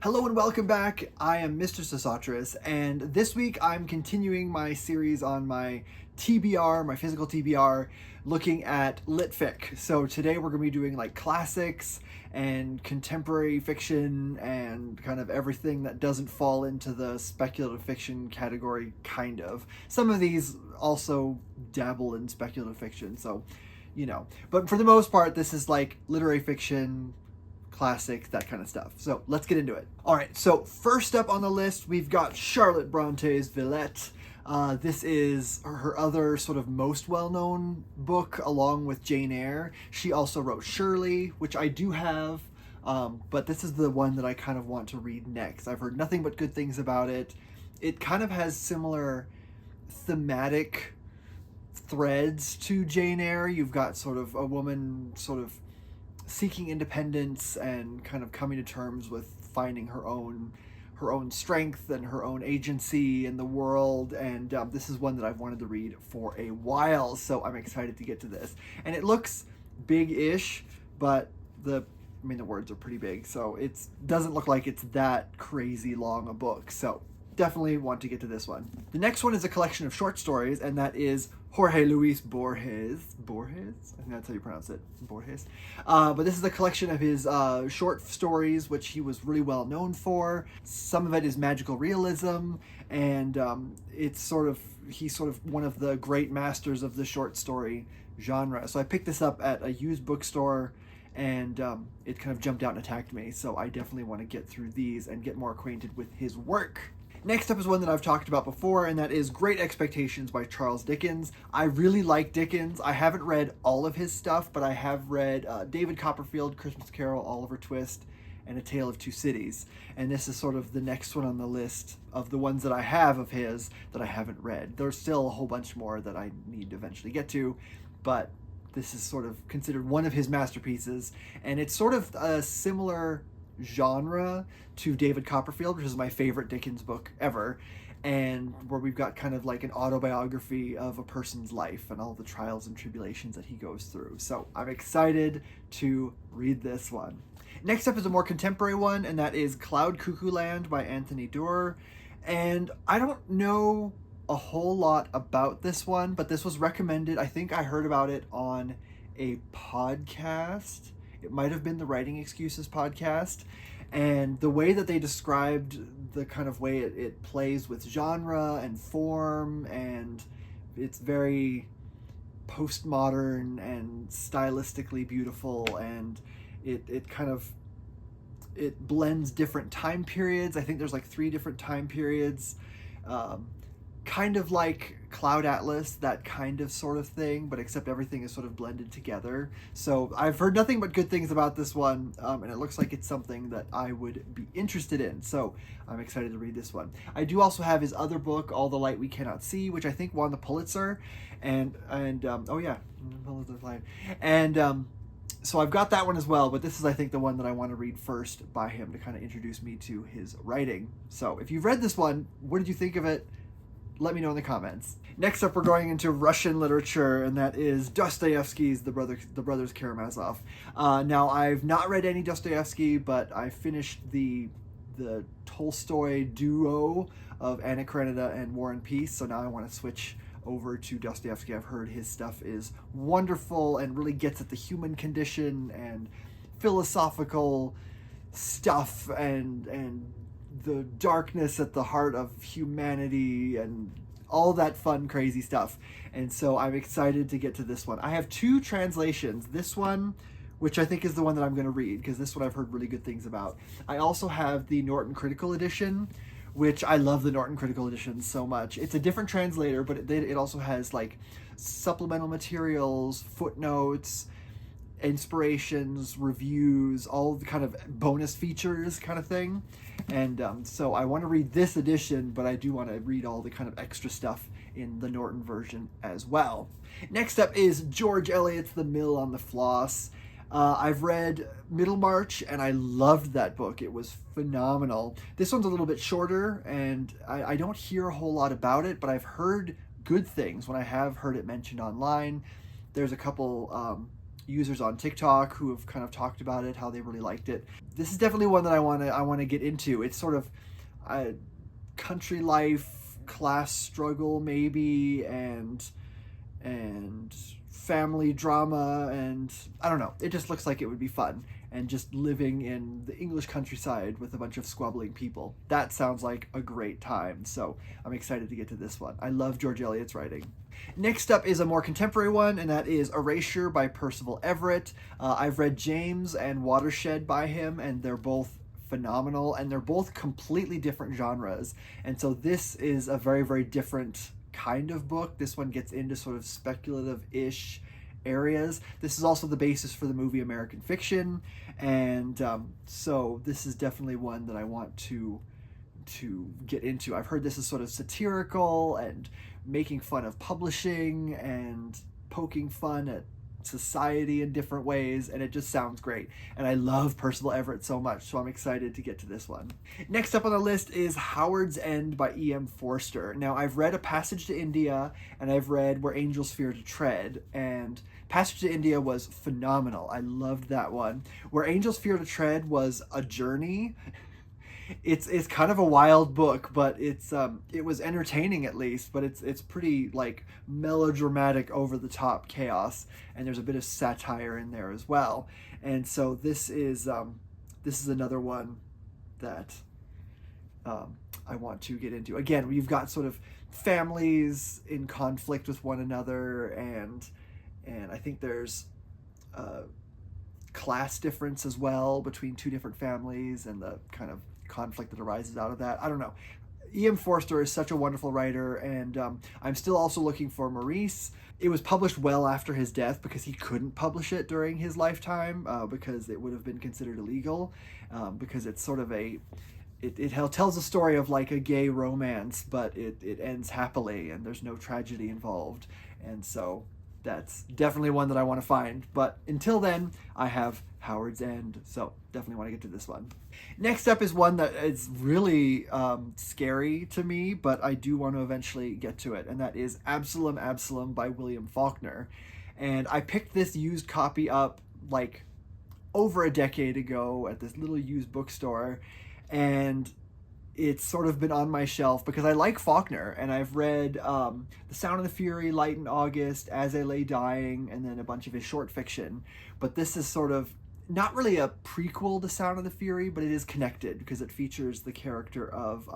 Hello and welcome back. I am Mr. Sosotris, and this week I'm continuing my series on my TBR, my physical TBR, looking at Lit Fic. So today we're going to be doing like classics and contemporary fiction and kind of everything that doesn't fall into the speculative fiction category, kind of. Some of these also dabble in speculative fiction, so, But for the most part, this is like literary fiction, classics, that kind of stuff. So let's get into it. All right, so first up on the list, we've got Charlotte Bronte's Villette. This is her other sort of most well-known book, along with Jane Eyre. She also wrote Shirley, which I do have, but this is the one that I kind of want to read next. I've heard nothing but good things about it. It kind of has similar thematic threads to Jane Eyre. You've got sort of a woman sort of seeking independence and kind of coming to terms with finding her own strength and her own agency in the world. And this is one that I've wanted to read for a while, so I'm excited to get to this. And it looks big-ish, but the words are pretty big, so it doesn't look like it's that crazy long a book. So definitely want to get to this one. The next one is a collection of short stories, and that is Jorge Luis Borges. Borges? I think that's how you pronounce it. Borges. But this is a collection of his short stories, which he was really well known for. Some of it is magical realism, and he's sort of one of the great masters of the short story genre. So I picked this up at a used bookstore, and it kind of jumped out and attacked me. So I definitely want to get through these and get more acquainted with his work. Next up is one that I've talked about before, and that is Great Expectations by Charles Dickens. I really like Dickens. I haven't read all of his stuff, but I have read David Copperfield, Christmas Carol, Oliver Twist, and A Tale of Two Cities. And this is sort of the next one on the list of the ones that I have of his that I haven't read. There's still a whole bunch more that I need to eventually get to, but this is sort of considered one of his masterpieces, and it's sort of a similar genre to David Copperfield, which is my favorite Dickens book ever, and where we've got kind of like an autobiography of a person's life and all the trials and tribulations that he goes through. So I'm excited to read this one. Next up is a more contemporary one, and that is Cloud Cuckoo Land by Anthony Doerr. And I don't know a whole lot about this one, but this was recommended. I think I heard about it on a podcast. It might have been the Writing Excuses podcast, and the way that they described the kind of way it plays with genre and form, and it's very postmodern and stylistically beautiful, and it blends different time periods. I think there's like 3 different time periods, kind of like Cloud Atlas, that kind of sort of thing, but except everything is sort of blended together. So I've heard nothing but good things about this one, and it looks like it's something that I would be interested in. So I'm excited to read this one. I do also have his other book, All the Light We Cannot See, which I think won the Pulitzer, and oh yeah, Pulitzer flying, and so I've got that one as well, but this is, I think, the one that I want to read first by him to kind of introduce me to his writing. So if you've read this one, what did you think of it? Let me know in the comments. Next up, we're going into Russian literature, and that is Dostoevsky's The Brothers Karamazov. Now, I've not read any Dostoevsky, but I finished the Tolstoy duo of Anna Karenina and War and Peace, so now I want to switch over to Dostoevsky. I've heard his stuff is wonderful and really gets at the human condition and philosophical stuff and the darkness at the heart of humanity and all that fun, crazy stuff. And so I'm excited to get to this one. I have 2 translations. This one, which I think is the one that I'm going to read, because this one I've heard really good things about. I also have the Norton Critical Edition, which I love the Norton Critical Edition so much. It's a different translator, but it also has like supplemental materials, footnotes, inspirations, reviews, all the kind of bonus features kind of thing. And so I want to read this edition, but I do want to read all the kind of extra stuff in the Norton version as well. Next up is George Eliot's The Mill on the Floss. I've read Middlemarch, and I loved that book. It was phenomenal. This one's a little bit shorter, and I don't hear a whole lot about it, but I've heard good things when I have heard it mentioned online. There's a couple users on TikTok who have kind of talked about it, how they really liked it. This is definitely one that I want to get into. It's sort of a country life, class struggle maybe, and family drama, and I don't know. It just looks like it would be fun, and just living in the English countryside with a bunch of squabbling people. That sounds like a great time, so I'm excited to get to this one. I love George Eliot's writing. Next up is a more contemporary one, and that is Erasure by Percival Everett. I've read James and Watershed by him, and they're both phenomenal, and they're both completely different genres. And so this is a very, very different kind of book. This one gets into sort of speculative-ish areas. This is also the basis for the movie American Fiction, and so this is definitely one that I want to get into. I've heard this is sort of satirical and making fun of publishing and poking fun at society in different ways, and it just sounds great. And I love Percival Everett so much, so I'm excited to get to this one. Next up on the list is Howard's End by E.M. Forster. Now, I've read A Passage to India, and I've read Where Angels Fear to Tread, and Passage to India was phenomenal. I loved that one. Where Angels Fear to Tread was a journey. It's kind of a wild book, but it was entertaining at least. But it's pretty like melodramatic, over the top chaos, and there's a bit of satire in there as well. And so this is another one that I want to get into. Again, we've got sort of families in conflict with one another, and I think there's class difference as well between two different families, and the kind of conflict that arises out of that. I don't know. E.M. Forster is such a wonderful writer, and I'm still also looking for Maurice. It was published well after his death because he couldn't publish it during his lifetime because it would have been considered illegal, because it's sort of it tells a story of like a gay romance, but it ends happily and there's no tragedy involved. And so that's definitely one that I want to find. But until then, I have Howard's End, so definitely want to get to this one. Next up is one that is really scary to me, but I do want to eventually get to it, and that is Absalom, Absalom by William Faulkner. And I picked this used copy up like over a decade ago at this little used bookstore, and it's sort of been on my shelf because I like Faulkner, and I've read The Sound of the Fury, Light in August, As I Lay Dying, and then a bunch of his short fiction. But this is sort of not really a prequel to Sound of the Fury, but it is connected because it features the character of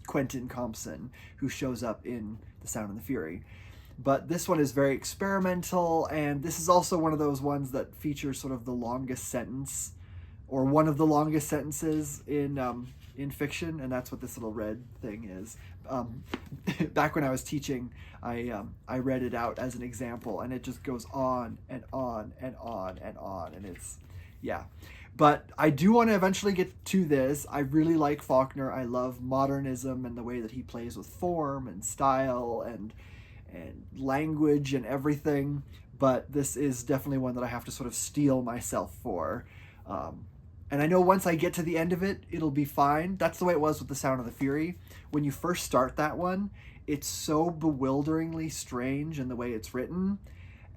Quentin Compson, who shows up in The Sound of the Fury. But this one is very experimental, and this is also one of those ones that features sort of the longest sentence, or one of the longest sentences in fiction, and that's what this little red thing is. Back when I was teaching, I read it out as an example, and it just goes on and on and on and on, and it's, yeah. But I do want to eventually get to this. I really like Faulkner. I love modernism and the way that he plays with form and style and language and everything, but this is definitely one that I have to sort of steel myself for. And I know once I get to the end of it, it'll be fine. That's the way it was with The Sound of the Fury. When you first start that one, it's so bewilderingly strange in the way it's written,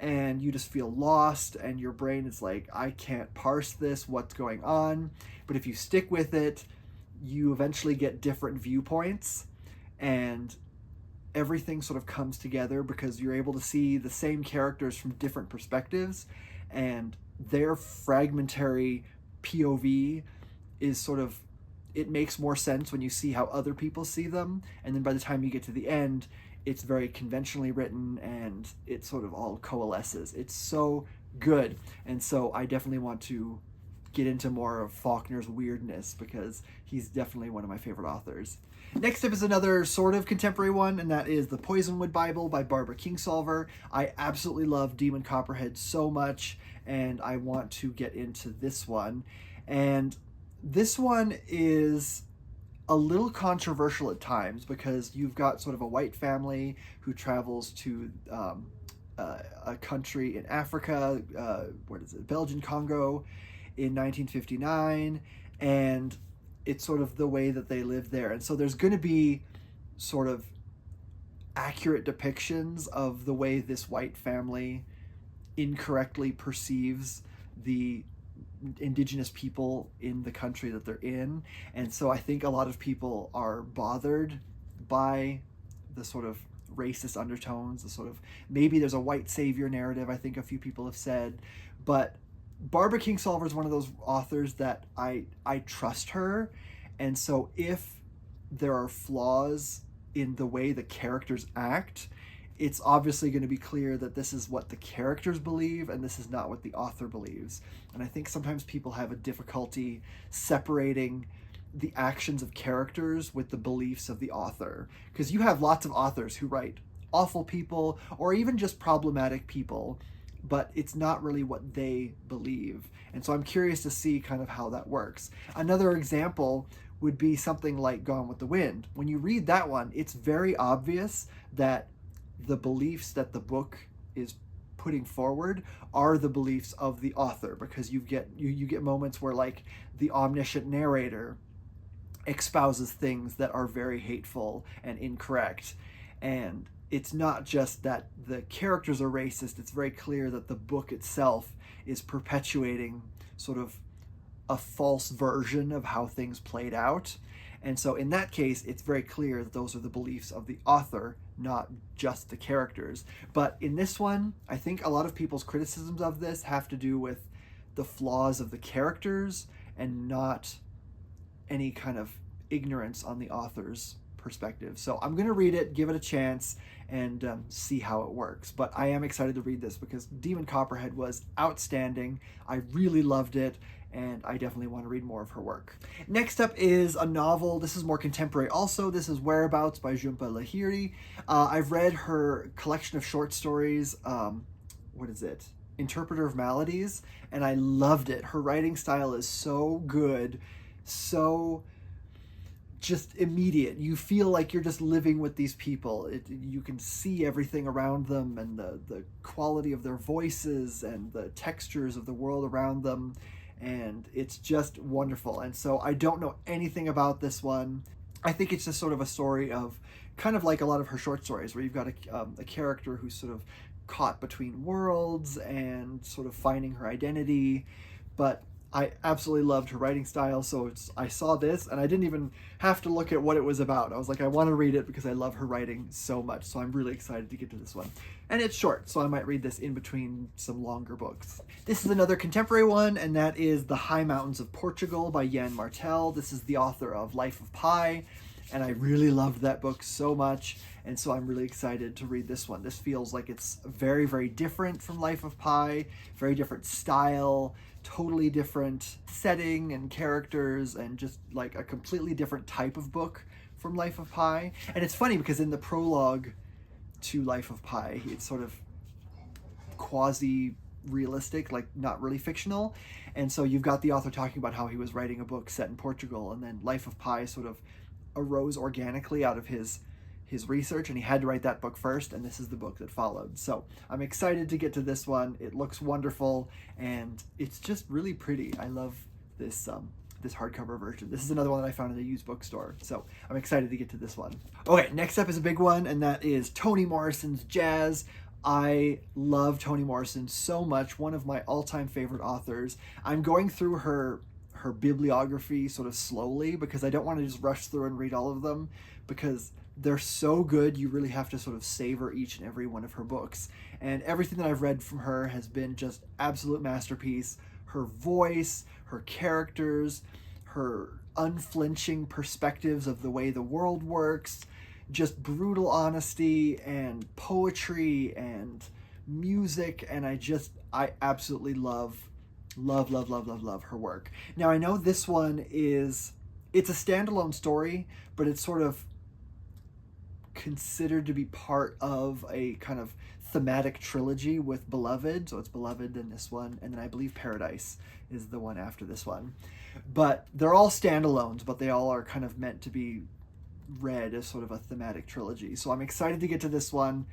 and you just feel lost, and your brain is like, I can't parse this, what's going on? But if you stick with it, you eventually get different viewpoints, and everything sort of comes together because you're able to see the same characters from different perspectives, and their fragmentary POV is sort of, it makes more sense when you see how other people see them, and then by the time you get to the end, it's very conventionally written and it sort of all coalesces. It's so good, and so I definitely want to get into more of Faulkner's weirdness because he's definitely one of my favorite authors. Next up is another sort of contemporary one, and that is The Poisonwood Bible by Barbara Kingsolver. I absolutely love Demon Copperhead so much, and I want to get into this one. And this one is a little controversial at times because you've got sort of a white family who travels to a country in Africa, Belgian Congo, in 1959, and it's sort of the way that they live there. And so there's going to be sort of accurate depictions of the way this white family incorrectly perceives the indigenous people in the country that they're in. And so I think a lot of people are bothered by the sort of racist undertones, the sort of, maybe there's a white savior narrative, I think a few people have said. But Barbara Kingsolver is one of those authors that I trust her. And so if there are flaws in the way the characters act, it's obviously going to be clear that this is what the characters believe and this is not what the author believes. And I think sometimes people have a difficulty separating the actions of characters with the beliefs of the author. Because you have lots of authors who write awful people or even just problematic people, but it's not really what they believe. And so I'm curious to see kind of how that works. Another example would be something like Gone with the Wind. When you read that one, it's very obvious that the beliefs that the book is putting forward are the beliefs of the author, because you get moments where like the omniscient narrator espouses things that are very hateful and incorrect. And it's not just that the characters are racist, it's very clear that the book itself is perpetuating sort of a false version of how things played out. And so in that case, it's very clear that those are the beliefs of the author, not just the characters. But in this one, I think a lot of people's criticisms of this have to do with the flaws of the characters and not any kind of ignorance on the author's perspective. So I'm going to read it, give it a chance, and see how it works. But I am excited to read this because Demon Copperhead was outstanding. I really loved it, and I definitely want to read more of her work. Next up is a novel. This is more contemporary also. This is Whereabouts by Jhumpa Lahiri. I've read her collection of short stories, what is it? Interpreter of Maladies, and I loved it. Her writing style is so good, so just immediate. You feel like you're just living with these people. You can see everything around them and the quality of their voices and the textures of the world around them. And it's just wonderful. And so I don't know anything about this one. I think it's just sort of a story of kind of like a lot of her short stories where you've got a character who's sort of caught between worlds and sort of finding her identity. But I absolutely loved her writing style, so I saw this and I didn't even have to look at what it was about. I was like, I want to read it because I love her writing so much, so I'm really excited to get to this one. And it's short, so I might read this in between some longer books. This is another contemporary one, and that is The High Mountains of Portugal by Jan Martel. This is the author of Life of Pi, and I really loved that book so much, and so I'm really excited to read this one. This feels like it's very, very different from Life of Pi, very different style, totally different setting and characters, and just like a completely different type of book from Life of Pi. And it's funny because in the prologue to Life of Pi, it's sort of quasi-realistic, like not really fictional. And so you've got the author talking about how he was writing a book set in Portugal, and then Life of Pi sort of arose organically out of his research, and he had to write that book first, and this is the book that followed. So I'm excited to get to this one. It looks wonderful, and it's just really pretty. I love this this hardcover version. This is another one that I found in a used bookstore, so I'm excited to get to this one. Okay, next up is a big one, and that is Toni Morrison's Jazz. I love Toni Morrison so much, one of my all-time favorite authors. I'm going through her bibliography sort of slowly because I don't want to just rush through and read all of them, because they're so good. You really have to sort of savor each and every one of her books. And everything that I've read from her has been just absolute masterpiece. Her voice, her characters, her unflinching perspectives of the way the world works, just brutal honesty and poetry and music. And I absolutely love her work. Now I know this one it's a standalone story, but it's sort of considered to be part of a kind of thematic trilogy with Beloved. So it's Beloved and this one, and then I believe Paradise is the one after this one. But they're all standalones, but they all are kind of meant to be read as sort of a thematic trilogy. So I'm excited to get to this one.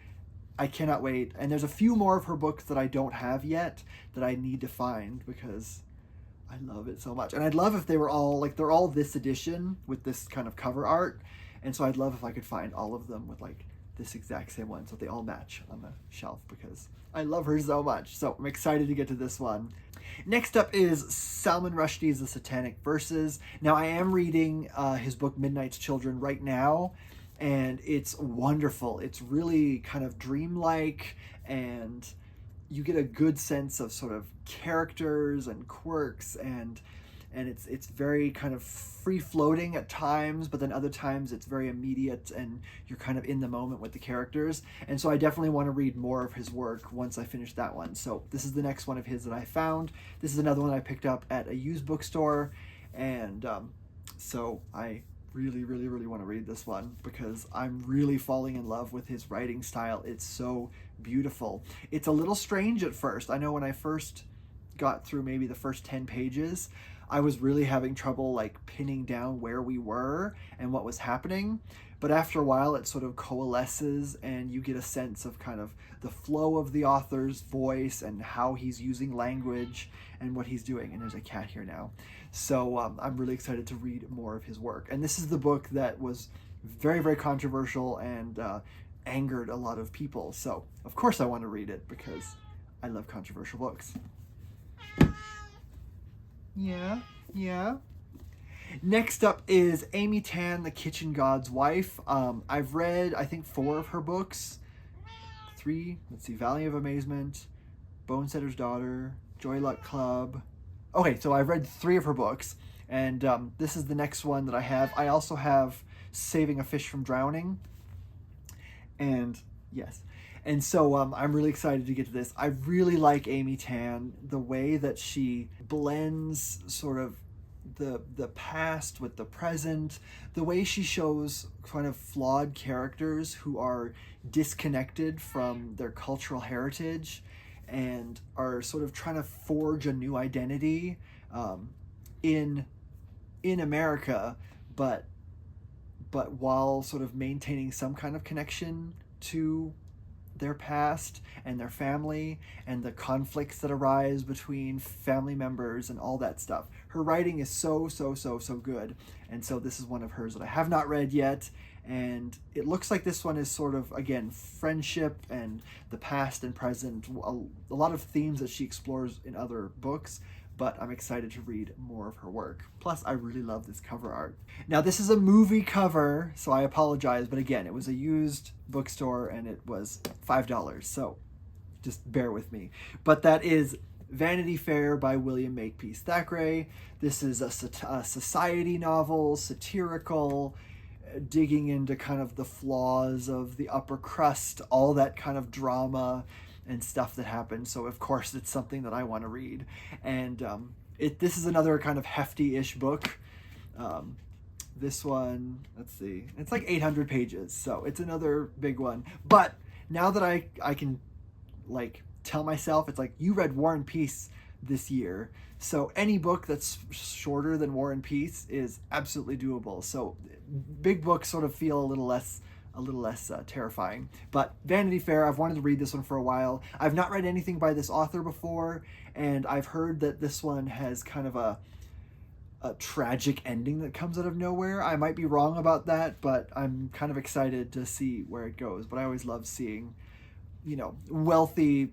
I cannot wait. And there's a few more of her books that I don't have yet that I need to find because I love it so much. And I'd love if they were all, like, they're all this edition with this kind of cover art. And so I'd love if I could find all of them with like this exact same one, so they all match on the shelf because I love her so much. So I'm excited to get to this one. Next up is Salman Rushdie's The Satanic Verses. Now I am reading his book Midnight's Children right now, and it's wonderful. It's really kind of dreamlike, and you get a good sense of sort of characters and quirks, and it's very kind of free floating at times, but then other times it's very immediate and you're kind of in the moment with the characters. And so I definitely want to read more of his work once I finish that one. So this is the next one of his that I found. This is another one I picked up at a used bookstore, and so I really want to read this one because I'm really falling in love with his writing style. It's so beautiful. It's a little strange at first. I know when I first got through maybe the first 10 pages, I was really having trouble like pinning down where we were and what was happening. But after a while, it sort of coalesces and you get a sense of kind of the flow of the author's voice and how he's using language and what he's doing. And there's a cat here now. So I'm really excited to read more of his work. And this is the book that was very controversial and angered a lot of people. So of course I want to read it because I love controversial books. Yeah. Next up is Amy Tan, The Kitchen God's Wife. I've read, I think, 4 of her books. 3, let's see, Valley of Amazement, Bonesetter's Daughter, Joy Luck Club. Okay, so I've read 3 of her books, and this is the next one that I have. I also have Saving a Fish from Drowning, and yes. And so I'm really excited to get to this. I really like Amy Tan, the way that she blends sort of the past with the present, the way she shows kind of flawed characters who are disconnected from their cultural heritage and are sort of trying to forge a new identity in America, but while sort of maintaining some kind of connection to their past and their family and the conflicts that arise between family members and all that stuff. Her writing is so good. And so this is one of hers that I have not read yet. And it looks like this one is sort of, again, friendship and the past and present, a lot of themes that she explores in other books. But I'm excited to read more of her work. Plus, I really love this cover art. Now, this is a movie cover, so I apologize. But again, it was a used bookstore, and it was $5. So just bear with me. But that is Vanity Fair by William Makepeace Thackeray. This is a society novel, satirical, digging into kind of the flaws of the upper crust, all that kind of drama and stuff that happened. So of course it's something that I want to read. And this is another kind of hefty-ish book. This one, let's see, it's like 800 pages, so it's another big one. But now that I can like tell myself, it's like, you read War and Peace this year, so any book that's shorter than War and Peace is absolutely doable. So big books sort of feel a little less terrifying. But Vanity Fair, I've wanted to read this one for a while. I've not read anything by this author before, and I've heard that this one has kind of a tragic ending that comes out of nowhere. I might be wrong about that, but I'm kind of excited to see where it goes. But I always love seeing, wealthy,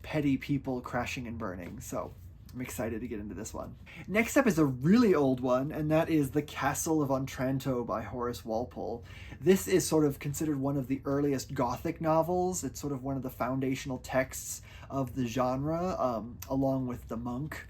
petty people crashing and burning. So I'm excited to get into this one. Next up is a really old one, and that is The Castle of Otranto by Horace Walpole. This is sort of considered one of the earliest Gothic novels. It's sort of one of the foundational texts of the genre, along with The Monk.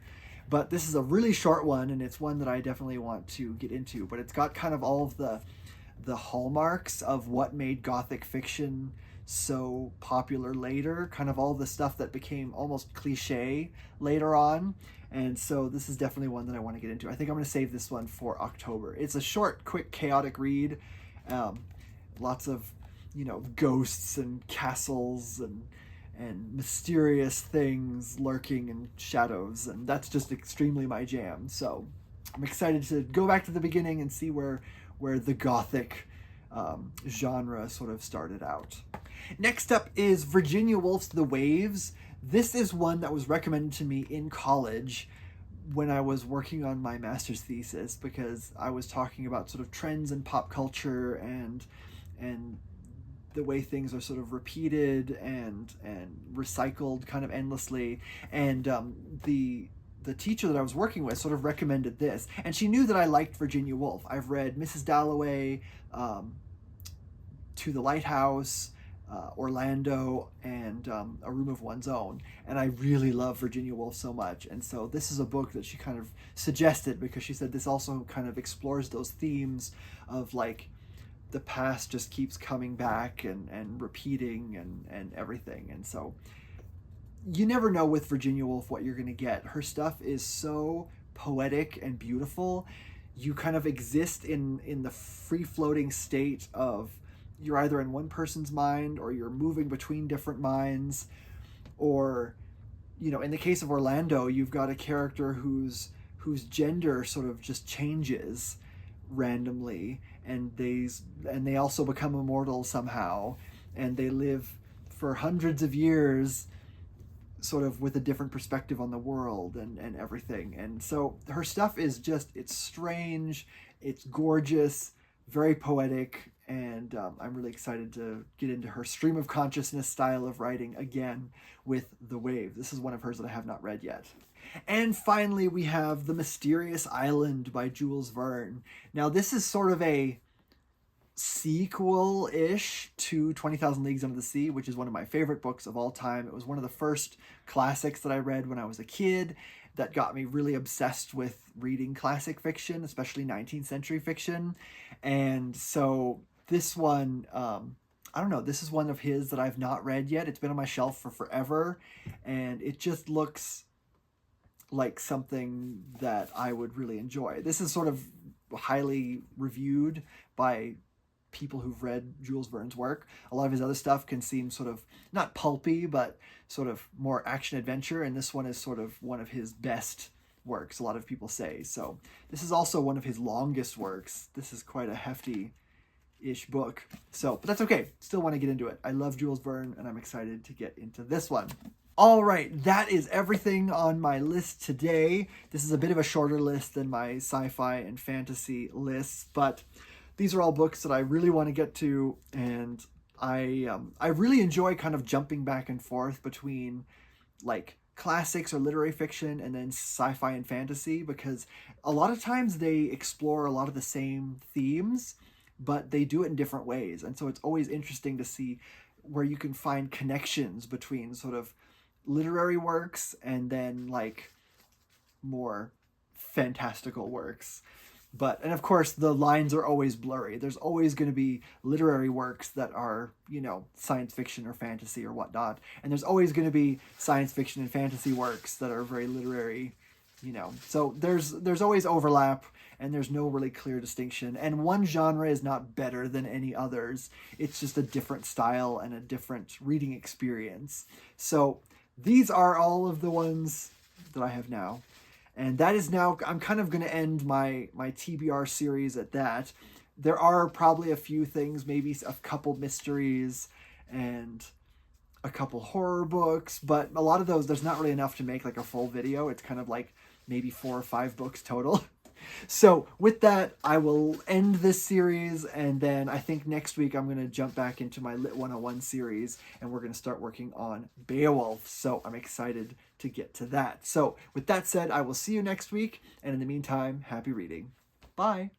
But this is a really short one, and it's one that I definitely want to get into. But it's got kind of all of the hallmarks of what made Gothic fiction so popular later, kind of all the stuff that became almost cliche later on. And so this is definitely one that I want to get into. I think I'm going to save this one for October. It's a short, quick, chaotic read. Lots of, ghosts and castles and mysterious things lurking in shadows, and that's just extremely my jam. So I'm excited to go back to the beginning and see where the Gothic genre sort of started out. Next up is Virginia Woolf's The Waves. This is one that was recommended to me in college when I was working on my master's thesis, because I was talking about sort of trends in pop culture and the way things are sort of repeated and recycled kind of endlessly. And the teacher that I was working with sort of recommended this, and she knew that I liked Virginia Woolf. I've read Mrs. Dalloway, To the Lighthouse, Orlando, and A Room of One's Own, and I really love Virginia Woolf so much. And so this is a book that she kind of suggested, because she said this also kind of explores those themes of like the past just keeps coming back and repeating and everything. And so you never know with Virginia Woolf what you're going to get. Her stuff is so poetic and beautiful. You kind of exist in the free-floating state of you're either in one person's mind or you're moving between different minds. Or, you know, in the case of Orlando, you've got a character whose gender sort of just changes randomly, and they also become immortal somehow, and they live for hundreds of years sort of with a different perspective on the world and everything. And so her stuff is just, it's strange, it's gorgeous, very poetic, and I'm really excited to get into her stream of consciousness style of writing again with The Wave. This is one of hers that I have not read yet. And finally, we have The Mysterious Island by Jules Verne. Now, this is sort of a sequel-ish to 20,000 Leagues Under the Sea, which is one of my favorite books of all time. It was one of the first classics that I read when I was a kid that got me really obsessed with reading classic fiction, especially 19th century fiction. And so this one, I don't know, this is one of his that I've not read yet. It's been on my shelf for forever, and it just looks like something that I would really enjoy. This is sort of highly reviewed by people who've read Jules Verne's work. A lot of his other stuff can seem sort of not pulpy, but sort of more action adventure, and this one is sort of one of his best works, a lot of people say. So this is also one of his longest works. This is quite a hefty-ish book. So, but that's okay. Still want to get into it. I love Jules Verne, and I'm excited to get into this one. All right, that is everything on my list today. This is a bit of a shorter list than my sci-fi and fantasy lists, but these are all books that I really want to get to, and I really enjoy kind of jumping back and forth between like classics or literary fiction and then sci-fi and fantasy, because a lot of times they explore a lot of the same themes, but they do it in different ways. And so it's always interesting to see where you can find connections between sort of literary works and then like more fantastical works. And of course, the lines are always blurry. There's always going to be literary works that are, you know, science fiction or fantasy or whatnot. And there's always going to be science fiction and fantasy works that are very literary, you know. So there's always overlap, and there's no really clear distinction. And one genre is not better than any others. It's just a different style and a different reading experience. So these are all of the ones that I have now. And that is now, I'm kind of going to end my TBR series at that. There are probably a few things, maybe a couple mysteries and a couple horror books, but a lot of those, there's not really enough to make like a full video. It's kind of like maybe 4 or 5 books total. So with that, I will end this series, and then I think next week I'm going to jump back into my Lit 101 series, and we're going to start working on Beowulf. So I'm excited to get to that. So with that said, I will see you next week, and in the meantime, happy reading. Bye!